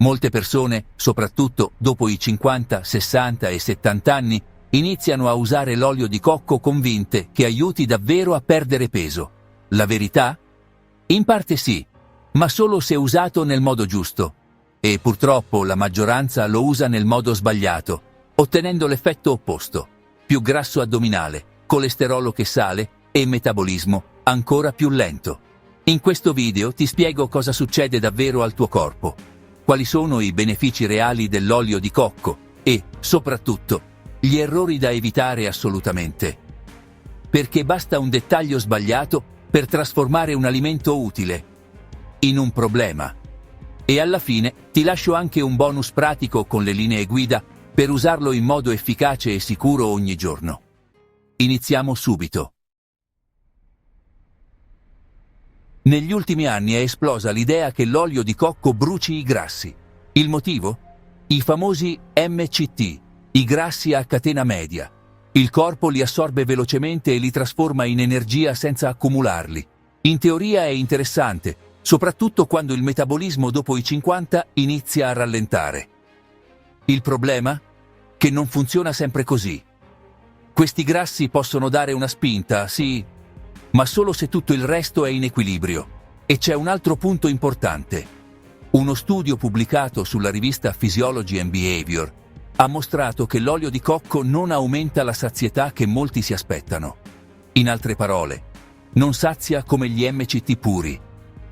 Molte persone, soprattutto dopo i 50, 60 e 70 anni, iniziano a usare l'olio di cocco convinte che aiuti davvero a perdere peso. La verità? In parte sì, ma solo se usato nel modo giusto. E purtroppo la maggioranza lo usa nel modo sbagliato, ottenendo l'effetto opposto: più grasso addominale, colesterolo che sale e metabolismo ancora più lento. In questo video ti spiego cosa succede davvero al tuo corpo, quali sono i benefici reali dell'olio di cocco e, soprattutto, gli errori da evitare assolutamente. Perché basta un dettaglio sbagliato per trasformare un alimento utile in un problema. E alla fine ti lascio anche un bonus pratico con le linee guida per usarlo in modo efficace e sicuro ogni giorno. Iniziamo subito. Negli ultimi anni è esplosa l'idea che l'olio di cocco bruci i grassi. Il motivo? I famosi MCT, i grassi a catena media. Il corpo li assorbe velocemente e li trasforma in energia senza accumularli. In teoria è interessante, soprattutto quando il metabolismo dopo i 50 inizia a rallentare. Il problema? Che non funziona sempre così. Questi grassi possono dare una spinta, sì, ma solo se tutto il resto è in equilibrio. E c'è un altro punto importante. Uno studio pubblicato sulla rivista Physiology and Behavior ha mostrato che l'olio di cocco non aumenta la sazietà che molti si aspettano. In altre parole, non sazia come gli MCT puri.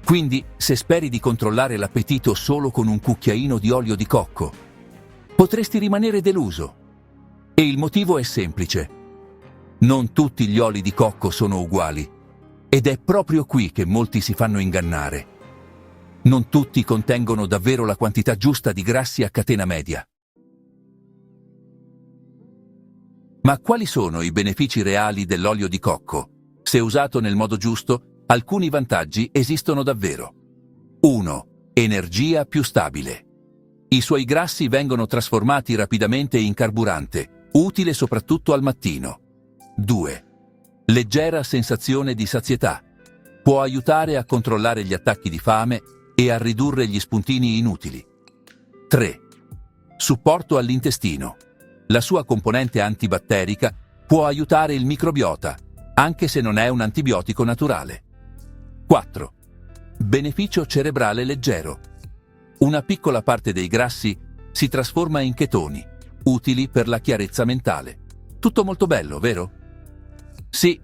Quindi, se speri di controllare l'appetito solo con un cucchiaino di olio di cocco, potresti rimanere deluso. E il motivo è semplice. Non tutti gli oli di cocco sono uguali. Ed è proprio qui che molti si fanno ingannare. Non tutti contengono davvero la quantità giusta di grassi a catena media. Ma quali sono i benefici reali dell'olio di cocco? Se usato nel modo giusto, alcuni vantaggi esistono davvero. 1. Energia più stabile. I suoi grassi vengono trasformati rapidamente in carburante, utile soprattutto al mattino. 2. Leggera sensazione di sazietà. Può aiutare a controllare gli attacchi di fame e a ridurre gli spuntini inutili. 3. Supporto all'intestino. La sua componente antibatterica può aiutare il microbiota, anche se non è un antibiotico naturale. 4. Beneficio cerebrale leggero. Una piccola parte dei grassi si trasforma in chetoni, utili per la chiarezza mentale. Tutto molto bello, vero? Sì,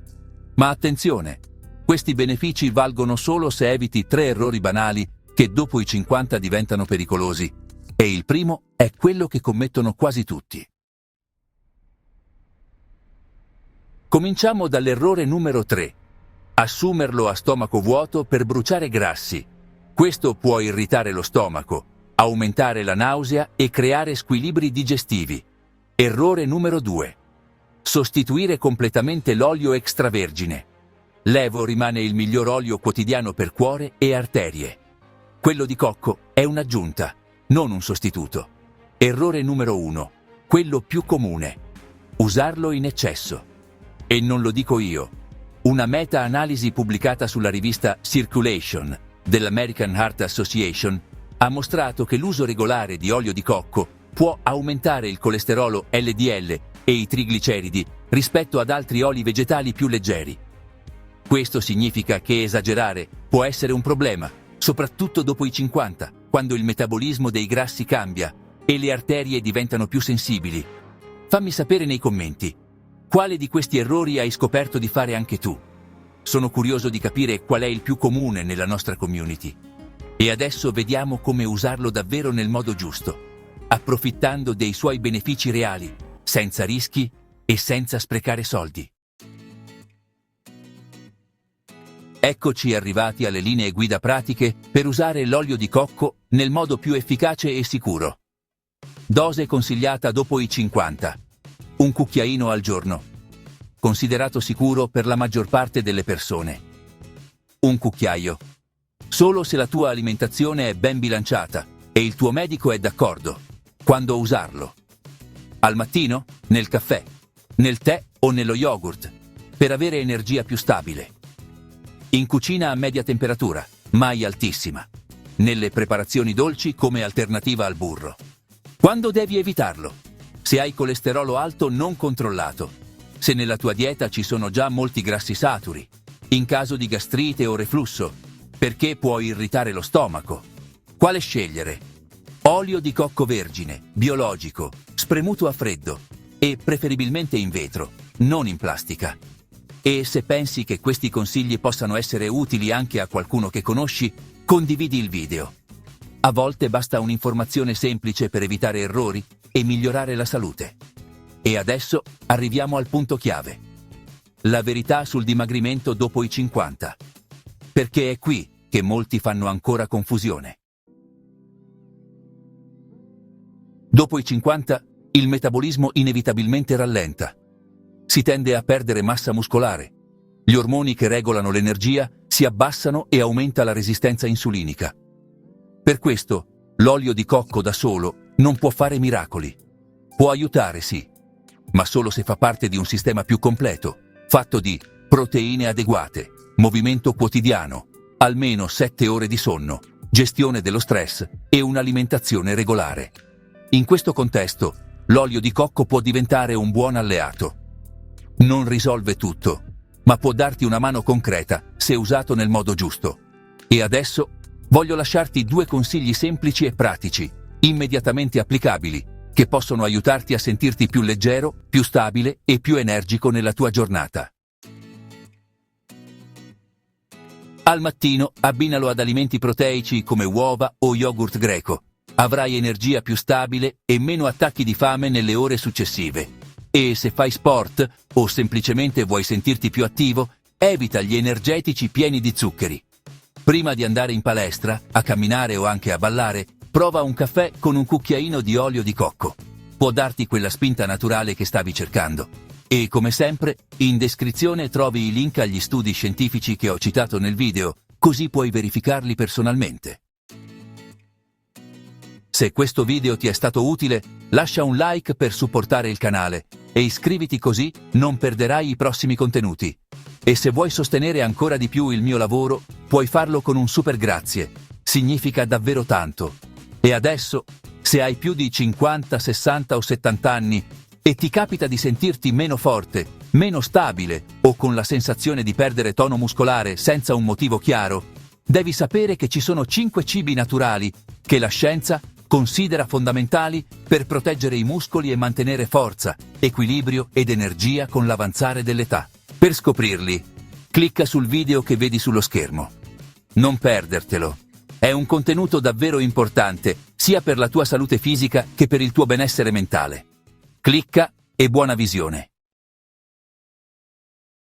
ma attenzione, questi benefici valgono solo se eviti 3 errori banali che dopo i 50 diventano pericolosi. E il primo è quello che commettono quasi tutti. Cominciamo dall'errore numero 3. Assumerlo a stomaco vuoto per bruciare grassi. Questo può irritare lo stomaco, aumentare la nausea e creare squilibri digestivi. Errore numero 2. Sostituire completamente l'olio extravergine. L'Evo rimane il miglior olio quotidiano per cuore e arterie. Quello di cocco è un'aggiunta, non un sostituto. Errore numero 1. Quello più comune. Usarlo in eccesso. E non lo dico io. Una meta-analisi pubblicata sulla rivista Circulation dell'American Heart Association ha mostrato che l'uso regolare di olio di cocco può aumentare il colesterolo LDL e i trigliceridi rispetto ad altri oli vegetali più leggeri. Questo significa che esagerare può essere un problema, soprattutto dopo i 50, quando il metabolismo dei grassi cambia e le arterie diventano più sensibili. Fammi sapere nei commenti, quale di questi errori hai scoperto di fare anche tu? Sono curioso di capire qual è il più comune nella nostra community. E adesso vediamo come usarlo davvero nel modo giusto, approfittando dei suoi benefici reali, senza rischi e senza sprecare soldi. Eccoci arrivati alle linee guida pratiche per usare l'olio di cocco nel modo più efficace e sicuro. Dose consigliata dopo i 50. Un cucchiaino al giorno. Considerato sicuro per la maggior parte delle persone. Un cucchiaio. Solo se la tua alimentazione è ben bilanciata e il tuo medico è d'accordo. Quando usarlo? Al mattino? Nel caffè? Nel tè o nello yogurt? Per avere energia più stabile. In cucina a media temperatura, mai altissima. nelle preparazioni dolci come alternativa al burro. Quando devi evitarlo? Se hai colesterolo alto non controllato, se nella tua dieta ci sono già molti grassi saturi, in caso di gastrite o reflusso, perché può irritare lo stomaco. Quale scegliere? Olio di cocco vergine, biologico, spremuto a freddo e preferibilmente in vetro, non in plastica. E se pensi che questi consigli possano essere utili anche a qualcuno che conosci, condividi il video. A volte basta un'informazione semplice per evitare errori e migliorare la salute. E adesso arriviamo al punto chiave. La verità sul dimagrimento dopo i 50. Perché è qui che molti fanno ancora confusione. Dopo i 50, il metabolismo inevitabilmente rallenta. Si tende a perdere massa muscolare. Gli ormoni che regolano l'energia si abbassano e aumenta la resistenza insulinica. Per questo, l'olio di cocco da solo non può fare miracoli. Può aiutare, sì, ma solo se fa parte di un sistema più completo, fatto di proteine adeguate, movimento quotidiano, almeno 7 ore di sonno, gestione dello stress e un'alimentazione regolare. In questo contesto, l'olio di cocco può diventare un buon alleato. Non risolve tutto, ma può darti una mano concreta se usato nel modo giusto. E adesso voglio lasciarti 2 consigli semplici e pratici, immediatamente applicabili, che possono aiutarti a sentirti più leggero, più stabile e più energico nella tua giornata. Al mattino abbinalo ad alimenti proteici come uova o yogurt greco. Avrai energia più stabile e meno attacchi di fame nelle ore successive. E se fai sport o semplicemente vuoi sentirti più attivo, evita gli energetici pieni di zuccheri. Prima di andare in palestra, a camminare o anche a ballare, prova un caffè con un cucchiaino di olio di cocco. Può darti quella spinta naturale che stavi cercando. E come sempre, in descrizione trovi i link agli studi scientifici che ho citato nel video, così puoi verificarli personalmente. Se questo video ti è stato utile, lascia un like per supportare il canale e iscriviti così non perderai i prossimi contenuti. E se vuoi sostenere ancora di più il mio lavoro, puoi farlo con un super grazie. Significa davvero tanto. E adesso, se hai più di 50, 60 o 70 anni e ti capita di sentirti meno forte, meno stabile o con la sensazione di perdere tono muscolare senza un motivo chiaro, devi sapere che ci sono 5 cibi naturali che la scienza considera fondamentali per proteggere i muscoli e mantenere forza, equilibrio ed energia con l'avanzare dell'età. Per scoprirli, clicca sul video che vedi sullo schermo. Non perdertelo. È un contenuto davvero importante, sia per la tua salute fisica che per il tuo benessere mentale. Clicca e buona visione.